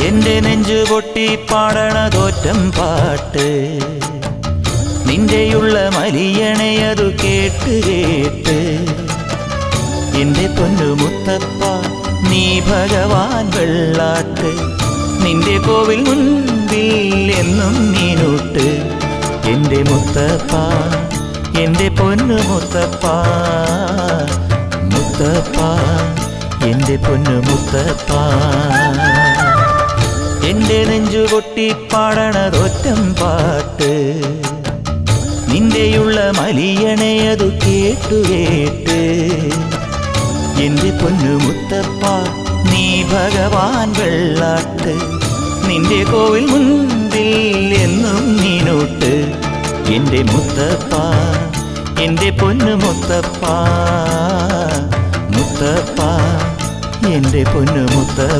എന്റെ നെഞ്ചു പൊട്ടി പാടണതോറ്റം പാട്ട് നിന്റെയുള്ള മലിയണയതു കേട്ട് കേട്ട് എന്റെ പൊന്നു മുത്തപ്പ നീ ഭഗവാൻ വെള്ളാട്ട് നിന്റെ കോവിൽ മുൻപിൽ എന്നും നീനൂട്ട് എന്റെ മുത്തപ്പ എന്റെ പൊന്നു മുത്തപ്പ മുത്തപ്പ എന്റെ പൊന്നു മുത്തപ്പ എന്റെ നെഞ്ചു പൊട്ടി പാടണതൊറ്റം പാട്ട് നിന്റെയുള്ള മലിയണയതു കേട്ടു കേട്ട് എന്റെ പൊന്നു മുത്തപ്പ നീ ഭഗവാൻ വെള്ളാട്ട് നിന്റെ കോവിൽ മുൻപിൽ എന്നും നീനൂട്ട് എന്റെ മുത്തപ്പ എന്റെ പൊന്നു മുത്തപ്പ മുത്തപ്പ എന്റെ പൊന്നു മുത്തപ്പ.